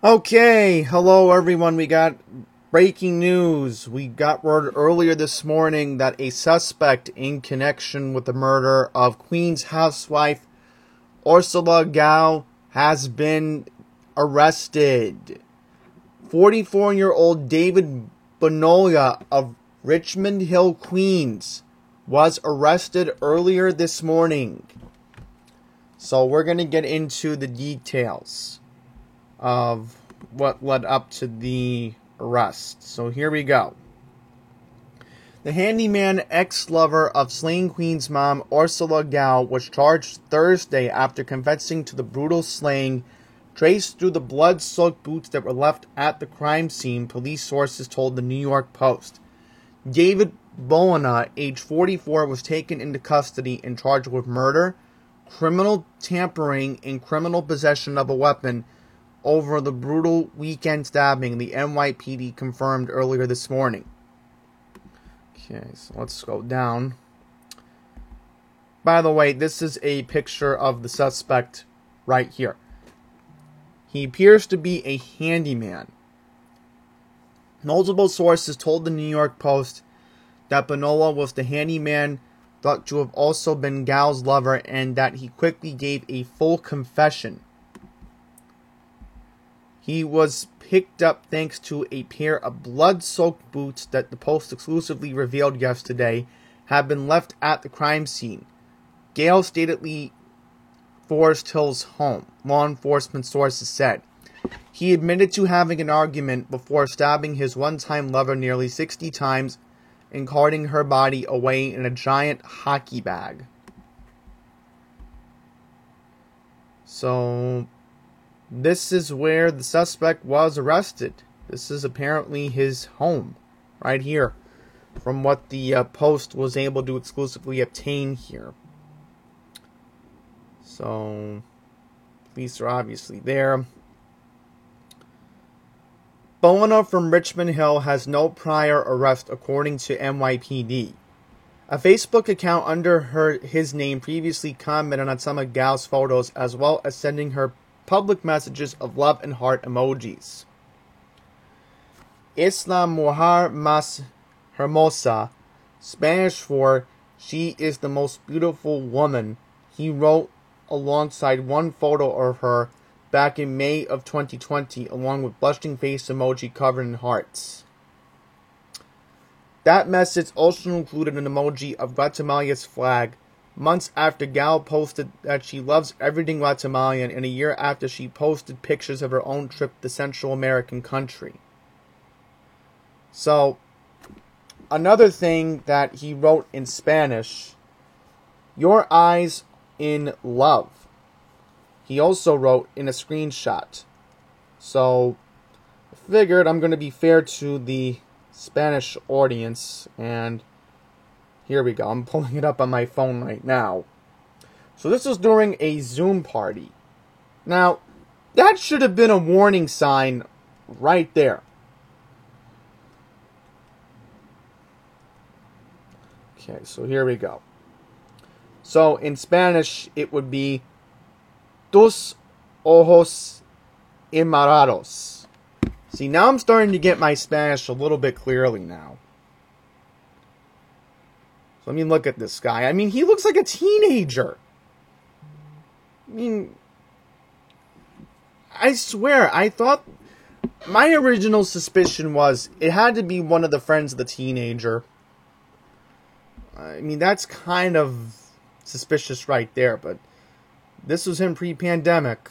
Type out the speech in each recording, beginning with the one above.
Okay, hello everyone. We got breaking news. We got word earlier this morning that a suspect in connection with the murder of Queen's housewife Ursula Gao has been arrested. 44-year-old David Bonolia of Richmond Hill, Queens, was arrested earlier this morning. So we're going to get into the details of what led up to the arrest. So here we go. The handyman ex-lover of slain Queen's mom, Ursula Gao, was charged Thursday after confessing to the brutal slaying traced through the blood-soaked boots that were left at the crime scene, police sources told the New York Post. David Boana, age 44, was taken into custody and charged with murder, criminal tampering, and criminal possession of a weapon over the brutal weekend stabbing, the NYPD confirmed earlier this morning. Okay, so let's go down. By the way, this is a picture of the suspect right here. He appears to be a handyman. Multiple sources told the New York Post that Bonola was the handyman thought to have also been Gao's lover and that he quickly gave a full confession. He was picked up thanks to a pair of blood-soaked boots that the Post exclusively revealed yesterday had been left at the crime scene. Gale stayed at Forest Hill's home, law enforcement sources said. He admitted to having an argument before stabbing his one-time lover nearly 60 times and carting her body away in a giant hockey bag. So this is where the suspect was arrested. This is apparently his home, right here, from what the Post was able to exclusively obtain here. So, police are obviously there. Boana from Richmond Hill has no prior arrest, according to NYPD. A Facebook account under his name previously commented on some of Gao's photos, as well as sending her public messages of love and heart emojis. Es la mujer más hermosa, Spanish for she is the most beautiful woman, he wrote alongside one photo of her back in May of 2020, along with blushing face emoji covered in hearts. That message also included an emoji of Guatemala's flag, months after Gao posted that she loves everything Guatemalan, and a year after she posted pictures of her own trip to Central American country. So, another thing that he wrote in Spanish, your eyes in love. He also wrote in a screenshot. So, I figured I'm going to be fair to the Spanish audience, and here we go. I'm pulling it up on my phone right now. So this was during a Zoom party. Now, that should have been a warning sign right there. Okay, so here we go. So in Spanish, it would be tus ojos enmarados. See, now I'm starting to get my Spanish a little bit clearly now. So, I mean, look at this guy. I mean, he looks like a teenager. I mean, I swear, I thought, my original suspicion was it had to be one of the friends of the teenager. I mean, that's kind of suspicious right there, but this was him pre-pandemic.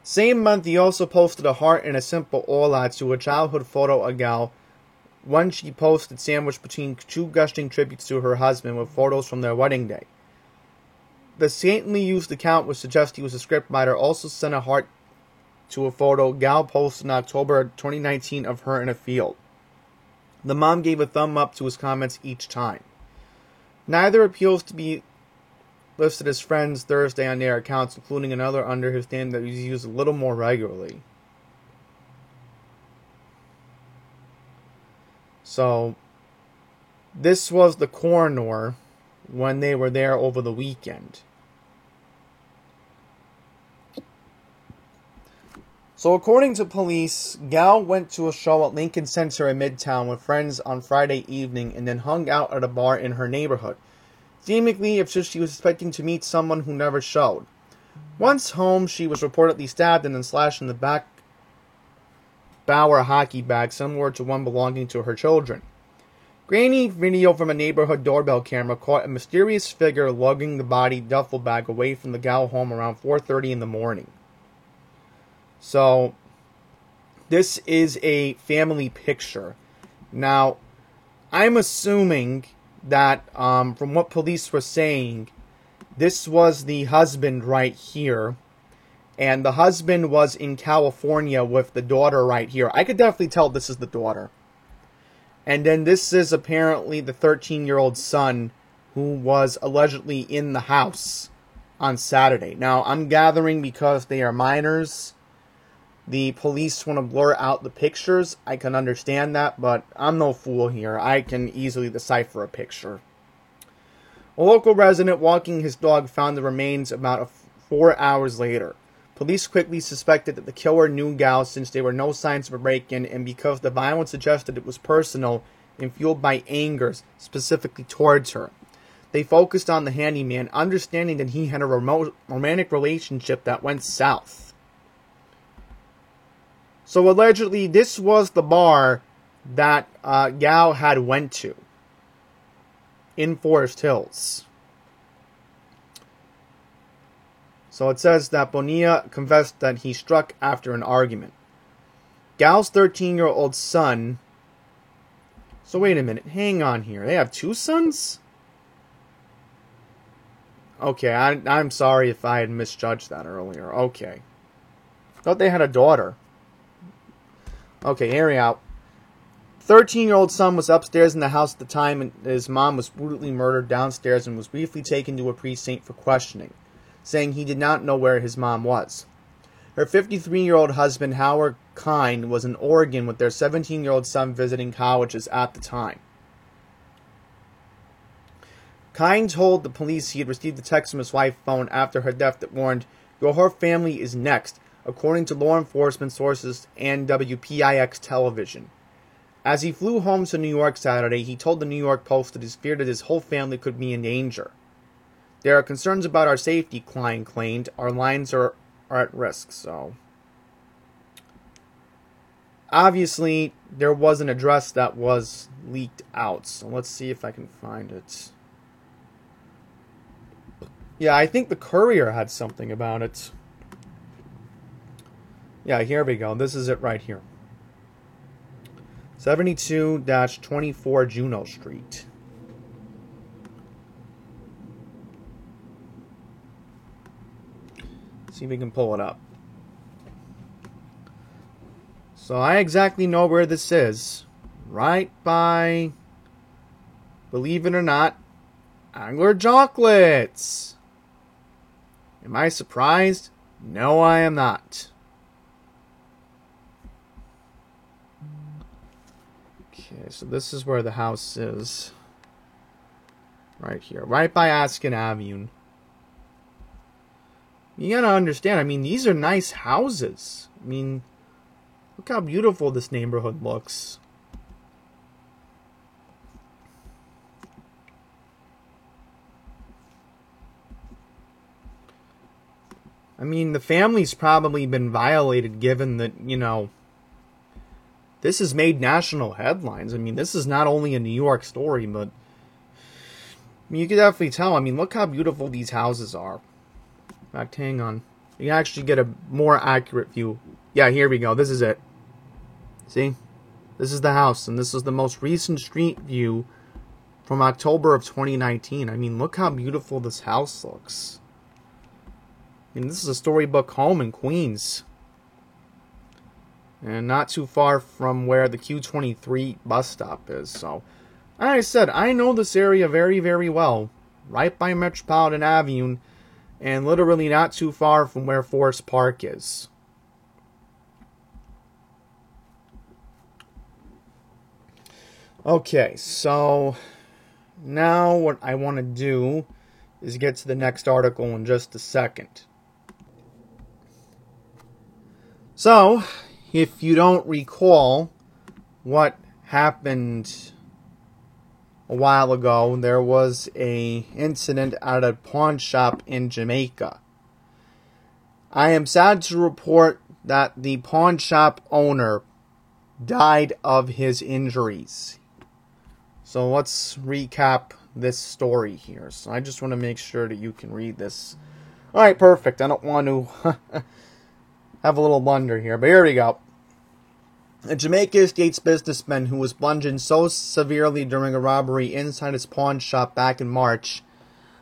Same month, he also posted a heart and a simple hola to a childhood photo of Gal. One she posted sandwiched between two gushing tributes to her husband with photos from their wedding day. The saintly used account, which suggests he was a scriptwriter, also sent a heart to a photo Gal posted in October 2019 of her in a field. The mom gave a thumb up to his comments each time. Neither appeals to be listed as friends Thursday on their accounts, including another under his name that was used a little more regularly. So, this was the coroner when they were there over the weekend. So according to police, Gal went to a show at Lincoln Center in Midtown with friends on Friday evening and then hung out at a bar in her neighborhood, seemingly as if she was expecting to meet someone who never showed. Once home, she was reportedly stabbed and then slashed in the back Bauer hockey bag, similar to one belonging to her children. Grainy video from a neighborhood doorbell camera caught a mysterious figure lugging the body duffel bag away from the Gal home around 4:30 in the morning. So, this is a family picture. Now, I'm assuming that from what police were saying, this was the husband right here. And the husband was in California with the daughter right here. I could definitely tell this is the daughter. And then this is apparently the 13-year-old son who was allegedly in the house on Saturday. Now, I'm gathering because they are minors, the police want to blur out the pictures. I can understand that, but I'm no fool here. I can easily decipher a picture. A local resident walking his dog found the remains about 4 hours later. Police quickly suspected that the killer knew Gal since there were no signs of a break-in and because the violence suggested it was personal and fueled by anger specifically towards her. They focused on the handyman, understanding that he had a remote romantic relationship that went south. So allegedly, this was the bar that Gal had went to in Forest Hills. So it says that Bonilla confessed that he struck after an argument. Gal's 13-year-old son... So wait a minute, hang on here. They have two sons? Okay, I'm sorry if I had misjudged that earlier. Okay. Thought they had a daughter. Okay, hear me out. 13-year-old son was upstairs in the house at the time and his mom was brutally murdered downstairs and was briefly taken to a precinct for questioning, saying he did not know where his mom was. Her 53-year-old husband, Howard Kine, was in Oregon with their 17-year-old son visiting colleges at the time. Kine told the police he had received a text from his wife's phone after her death that warned, "Your family is next," according to law enforcement sources and WPIX television. As he flew home to New York Saturday, he told the New York Post that he feared that his whole family could be in danger. "There are concerns about our safety," Klein claimed. "Our lives are at risk," so... Obviously, there was an address that was leaked out, so let's see if I can find it. Yeah, I think the Courier had something about it. Yeah, here we go. This is it right here. 72-24 Juno Street. See if we can pull it up. So I exactly know where this is. Right by, believe it or not, Angler Chocolates. Am I surprised? No, I am not. Okay, so this is where the house is. Right here. Right by Askin Avenue. You gotta understand, I mean, these are nice houses. I mean, look how beautiful this neighborhood looks. I mean, the family's probably been violated given that, you know, this has made national headlines. I mean, this is not only a New York story, but I mean, you can definitely tell. I mean, look how beautiful these houses are. In fact, hang on. You can actually get a more accurate view. Yeah, here we go. This is it. See? This is the house, and this is the most recent street view from October of 2019. I mean, look how beautiful this house looks. I mean, this is a storybook home in Queens. And not too far from where the Q23 bus stop is. So, like I said, I know this area very, very well. Right by Metropolitan Avenue. And literally not too far from where Forest Park is. Okay, so now what I want to do is get to the next article in just a second. So, if you don't recall what happened a while ago, there was an incident at a pawn shop in Jamaica. I am sad to report that the pawn shop owner died of his injuries. So let's recap this story here. So I just want to make sure that you can read this. Alright, perfect. I don't want to have a little blunder here, but here we go. A Jamaica Estates businessman who was bludgeoned so severely during a robbery inside his pawn shop back in March.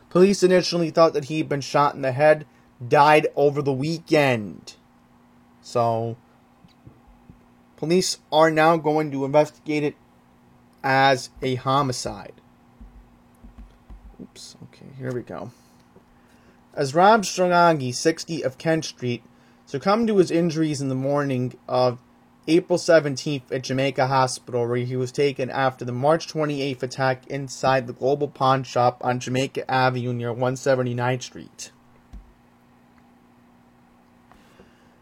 Police initially thought that he'd been shot in the head, died over the weekend. So, police are now going to investigate it as a homicide. Oops, okay, here we go. As Rob Stranagi, 60 of Kent Street, succumbed to his injuries in the morning of April 17th at Jamaica Hospital, where he was taken after the March 28th attack inside the Global Pawn Shop on Jamaica Avenue near 179th Street.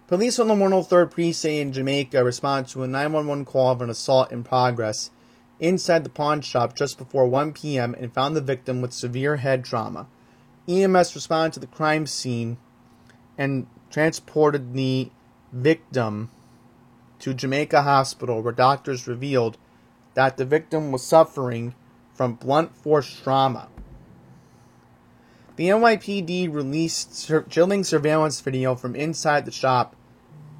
Police on the 103rd Precinct in Jamaica responded to a 911 call of an assault in progress inside the pawn shop just before 1 p.m. and found the victim with severe head trauma. EMS responded to the crime scene and transported the victim to Jamaica Hospital, where doctors revealed that the victim was suffering from blunt force trauma. The NYPD released chilling surveillance video from inside the shop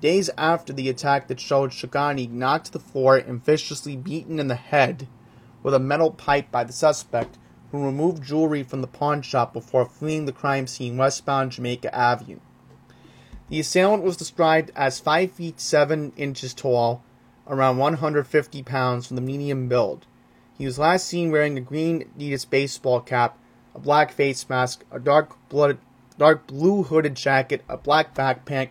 days after the attack that showed Shagani knocked to the floor and viciously beaten in the head with a metal pipe by the suspect, who removed jewelry from the pawn shop before fleeing the crime scene westbound Jamaica Avenue. The assailant was described as 5 feet 7 inches tall, around 150 pounds, with a medium build. He was last seen wearing a green Adidas baseball cap, a black face mask, a dark blue hooded jacket, a black backpack,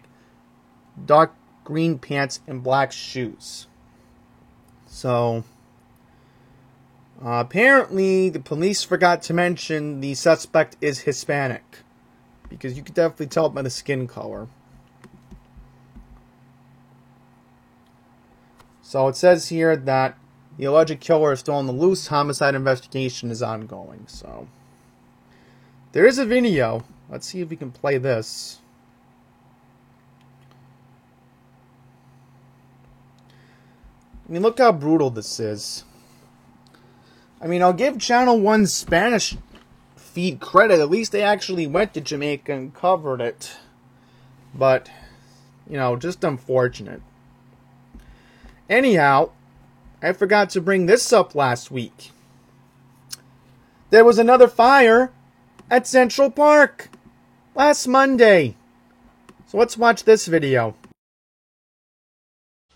dark green pants, and black shoes. So, apparently the police forgot to mention the suspect is Hispanic, because you can definitely tell by the skin color. So it says here that the alleged killer is still on the loose. Homicide investigation is ongoing. So there is a video. Let's see if we can play this. I mean, look how brutal this is. I mean, I'll give Channel 1's Spanish feed credit. At least they actually went to Jamaica and covered it. But, you know, just unfortunate. Anyhow, I forgot to bring this up last week. There was another fire at Central Park last Monday. So let's watch this video.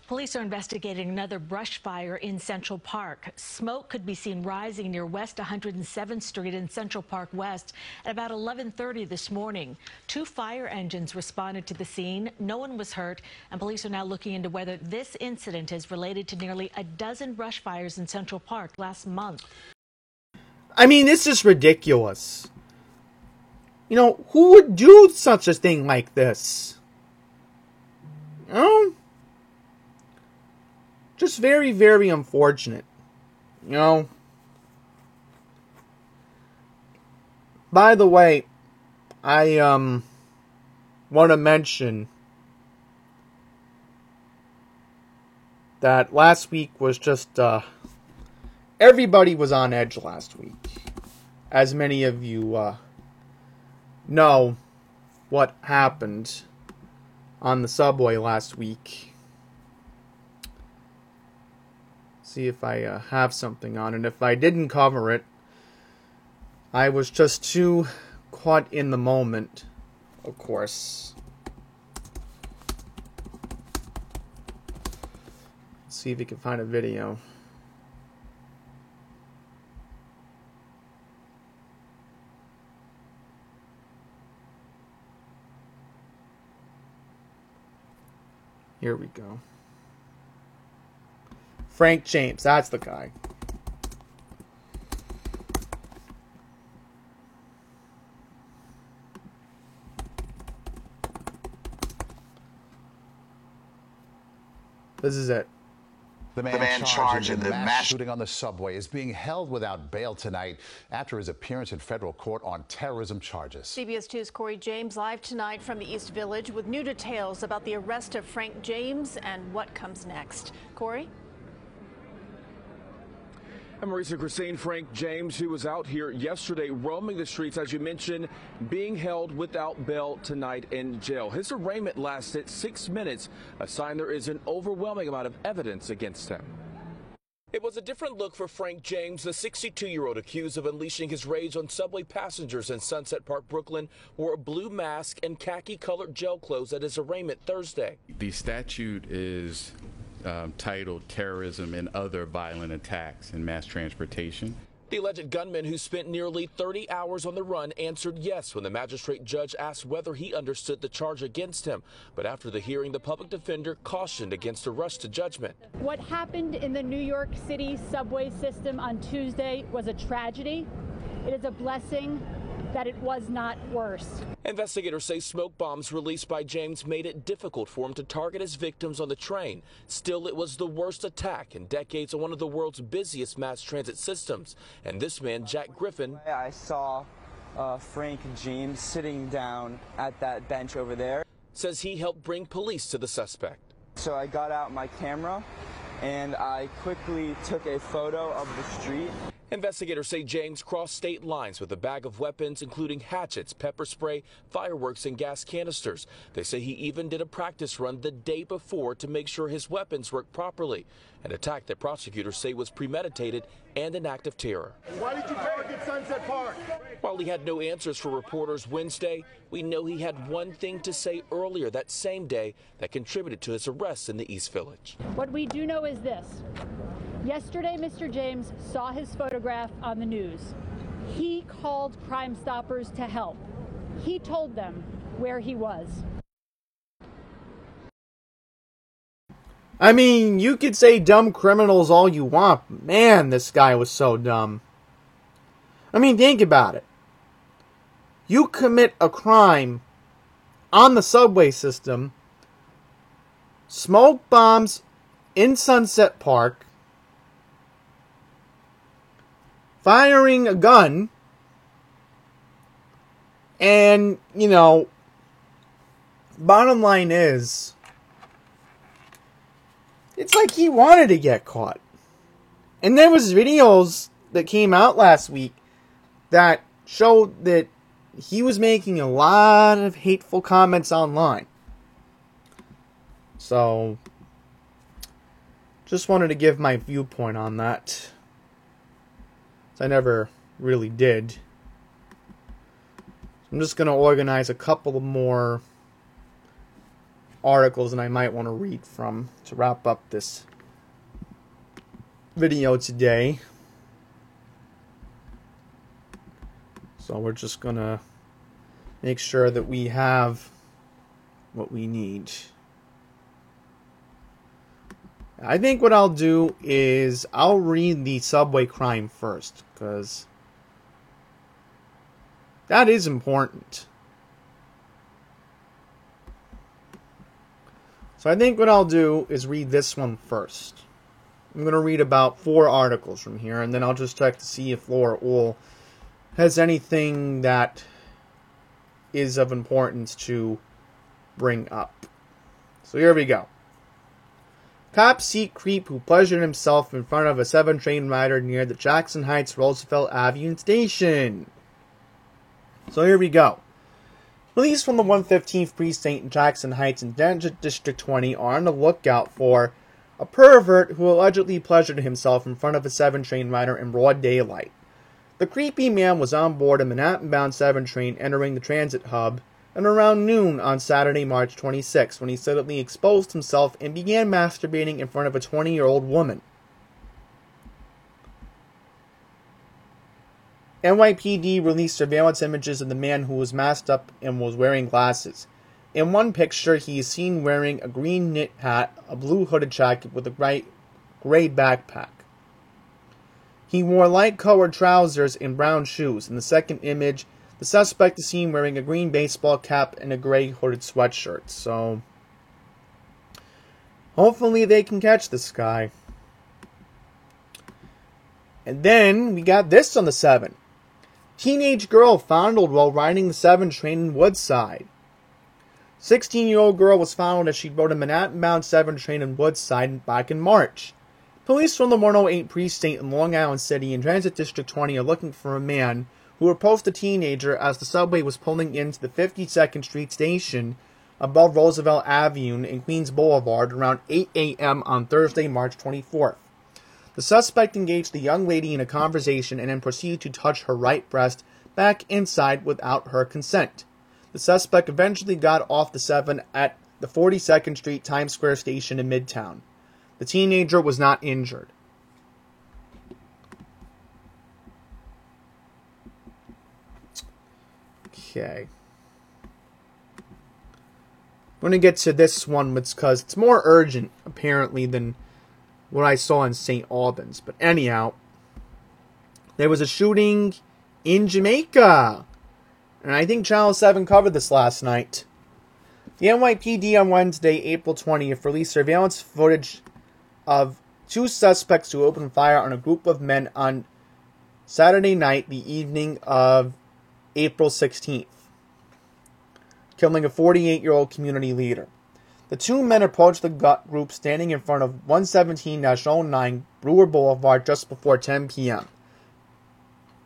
Police are investigating another brush fire in Central Park. Smoke could be seen rising near West 107th Street in Central Park West at about 11:30 this morning. 2 fire engines responded to the scene. No one was hurt, and police are now looking into whether this incident is related to nearly a dozen brush fires in Central Park last month. I mean, this is ridiculous. You know, who would do such a thing like this? You know? Just very, very unfortunate. You know? By the way, I want to mention that last week was just everybody was on edge last week. As many of you know what happened on the subway last week. See if I have something on it. If I didn't cover it, I was just too caught in the moment, of course. Let's see if we can find a video. Here we go. Frank James, that's the guy. This is it. The man charged in the mass shooting on the subway is being held without bail tonight after his appearance in federal court on terrorism charges. CBS 2's Corey James live tonight from the East Village with new details about the arrest of Frank James and what comes next. Corey? And Marisa, Christine, Frank James, who was out here yesterday roaming the streets, as you mentioned, being held without bail tonight in jail. His arraignment lasted 6 minutes, a sign there is an overwhelming amount of evidence against him. It was a different look for Frank James. The 62-year-old accused of unleashing his rage on subway passengers in Sunset Park, Brooklyn, wore a blue mask and khaki-colored jail clothes at his arraignment Thursday. The statute is titled Terrorism and Other Violent Attacks in Mass Transportation. The alleged gunman, who spent nearly 30 hours on the run, answered yes when the magistrate judge asked whether he understood the charge against him. But after the hearing, the public defender cautioned against a rush to judgment. What happened in the New York City subway system on Tuesday was a tragedy. It is a blessing that it was not worse. Investigators say smoke bombs released by James made it difficult for him to target his victims on the train. Still, it was the worst attack in decades on one of the world's busiest mass transit systems. And this man, Jack Griffin, I saw Frank James sitting down at that bench over there, says he helped bring police to the suspect. So I got out my camera and I quickly took a photo of the street. Investigators say James crossed state lines with a bag of weapons, including hatchets, pepper spray, fireworks, and gas canisters. They say he even did a practice run the day before to make sure his weapons worked properly. An attack that prosecutors say was premeditated and an act of terror. Why did you target Sunset Park? While he had no answers for reporters Wednesday, we know he had one thing to say earlier that same day that contributed to his arrest in the East Village. What we do know is this. Yesterday, Mr. James saw his photograph on the news. He called Crime Stoppers to help. He told them where he was. I mean, you could say dumb criminals all you want, but man, this guy was so dumb. I mean, think about it. You commit a crime on the subway system, smoke bombs in Sunset Park, firing a gun, and, you know, bottom line is, it's like he wanted to get caught. And there was videos that came out last week that showed that he was making a lot of hateful comments online. So, just wanted to give my viewpoint on that. I never really did. I'm just going to organize a couple of more articles that I might want to read from to wrap up this video today. So we're just going to make sure that we have what we need. I think what I'll do is I'll read the subway crime first, because that is important. So I think what I'll do is read this one first. I'm going to read about 4 articles from here, and then I'll just check to see if Laura Uhl has anything that is of importance to bring up. So here we go. Cop seat creep who pleasured himself in front of a 7 train rider near the Jackson Heights Roosevelt Avenue station. So here we go. Police from the 115th Precinct in Jackson Heights in District 20 are on the lookout for a pervert who allegedly pleasured himself in front of a 7 train rider in broad daylight. The creepy man was on board a Manhattan-bound 7 train entering the transit hub and around noon on Saturday, March 26, when he suddenly exposed himself and began masturbating in front of a 20-year-old woman. NYPD released surveillance images of the man who was masked up and was wearing glasses. In one picture, he is seen wearing a green knit hat, a blue hooded jacket with a gray backpack. He wore light-colored trousers and brown shoes. In the second image, the suspect is seen wearing a green baseball cap and a gray hooded sweatshirt. So, Hopefully they can catch this guy. And then we got this on the 7. Teenage girl fondled while riding the 7 train in Woodside. 16-year-old girl was found as she rode a Manhattan-bound 7 train in Woodside back in March. Police from the 108 precinct in Long Island City in Transit District 20 are looking for a man who approached a teenager as the subway was pulling into the 52nd Street station above Roosevelt Avenue and Queens Boulevard around 8 a.m. on Thursday, March 24th. The suspect engaged the young lady in a conversation and then proceeded to touch her right breast back inside without her consent. The suspect eventually got off the 7 at the 42nd Street Times Square station in Midtown. The teenager was not injured. Okay. I'm going to get to this one because it's more urgent, apparently, than what I saw in St. Albans. But anyhow, there was a shooting in Jamaica. And I think Channel 7 covered this last night. The NYPD on Wednesday, April 20th, released surveillance footage of 2 suspects who opened fire on a group of men on Saturday night, the evening of April 16th, killing a 48-year-old community leader. The 2 men approached the group standing in front of 117-09 Brewer Boulevard just before 10 p.m.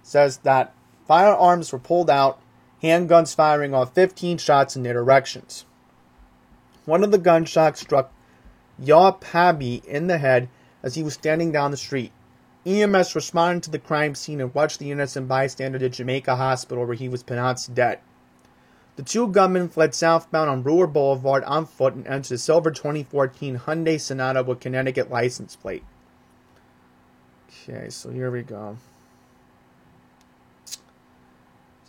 Says that firearms were pulled out, handguns firing off 15 shots in their directions. One of the gunshots struck Yaw Pabi in the head as he was standing down the street. EMS responded to the crime scene and rushed the innocent bystander to Jamaica Hospital where he was pronounced dead. The 2 gunmen fled southbound on Brewer Boulevard on foot and entered a silver 2014 Hyundai Sonata with Connecticut license plate. Okay, so here we go.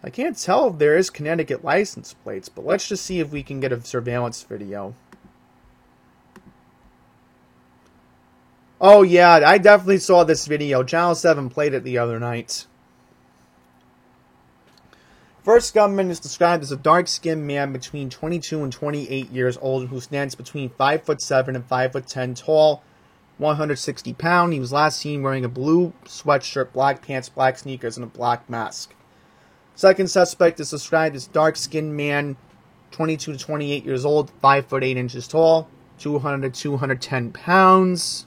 I can't tell if there is Connecticut license plates, but let's just see if we can get a surveillance video. Oh yeah, I definitely saw this video. Channel 7 played it the other night. First gunman is described as a dark-skinned man between 22 and 28 years old who stands between 5'7" and 5'10" tall, 160 pounds. He was last seen wearing a blue sweatshirt, black pants, black sneakers, and a black mask. Second suspect is described as dark-skinned man, 22 to 28 years old, 5'8" tall, 200 to 210 pounds.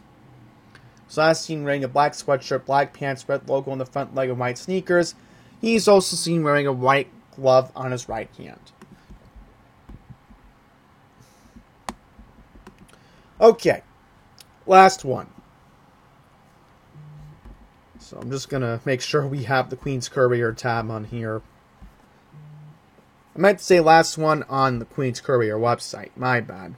Was last seen wearing a black sweatshirt, black pants, red logo on the front leg, and white sneakers. He's also seen wearing a white glove on his right hand. Okay, last one. So I'm just going to make sure we have the Queen's Courier tab on here. I meant to say last one on the Queen's Courier website. My bad.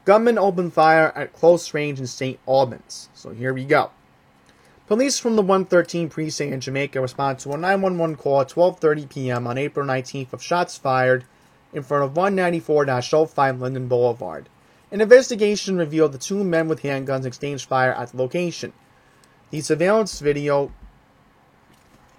Gunman opened fire at close range in St. Albans. So here we go. Police from the 113 precinct in Jamaica responded to a 911 call at 12:30 p.m. on April 19th of shots fired in front of 194-05 Linden Boulevard. An investigation revealed the 2 men with handguns exchanged fire at the location. The surveillance video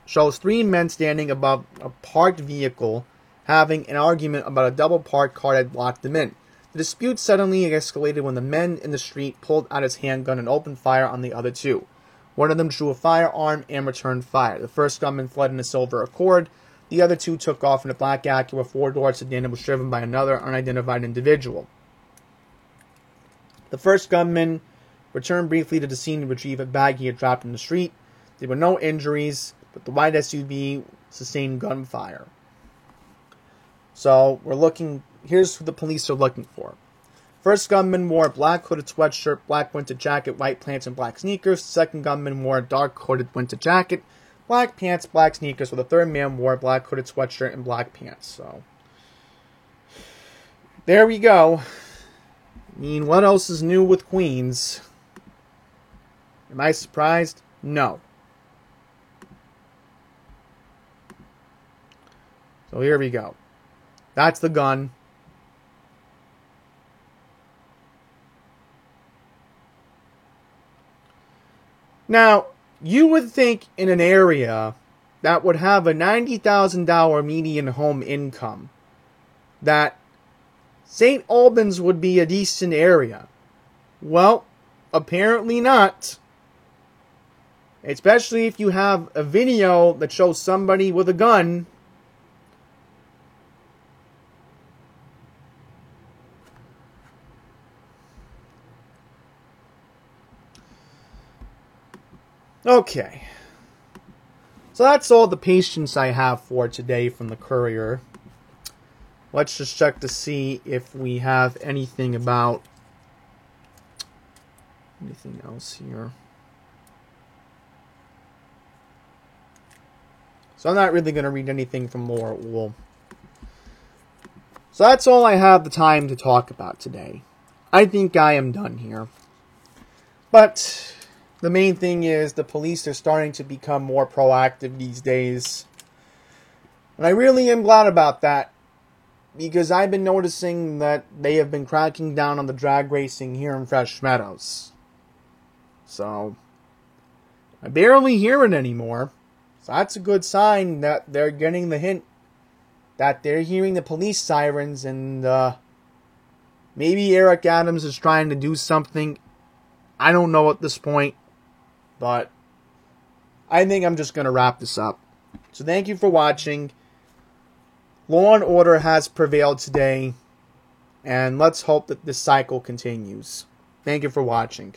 shows 3 men standing above a parked vehicle having an argument about a double parked car that blocked them in. The dispute suddenly escalated when the men in the street pulled out his handgun and opened fire on the other 2. One of them drew a firearm and returned fire. The first gunman fled in a silver Accord. The other 2 took off in a black Acura 4-door sedan and was driven by another unidentified individual. The first gunman returned briefly to the scene to retrieve a bag he had dropped in the street. There were no injuries, but the white SUV sustained gunfire. So, here's who the police are looking for. First gunman wore a black hooded sweatshirt, black winter jacket, white pants, and black sneakers. Second gunman wore a dark hooded winter jacket, black pants, black sneakers, while the third man wore a black hooded sweatshirt and black pants. So, there we go. I mean, what else is new with Queens? Am I surprised? No. So here we go. That's the gun. Now, you would think in an area that would have a $90,000 median home income that St. Albans would be a decent area. Well, apparently not. Especially if you have a video that shows somebody with a gun. Okay. So that's all the patience I have for today from the Courier. Let's just check to see if we have anything about anything else here. So I'm not really going to read anything from Laura Uhl. So that's all I have the time to talk about today. I think I am done here. But the main thing is the police are starting to become more proactive these days. And I really am glad about that. Because I've been noticing that they have been cracking down on the drag racing here in Fresh Meadows. So, I barely hear it anymore. So that's a good sign that they're getting the hint that they're hearing the police sirens, and maybe Eric Adams is trying to do something. I don't know at this point, but I think I'm just going to wrap this up. So thank you for watching. Law and order has prevailed today, and let's hope that this cycle continues. Thank you for watching.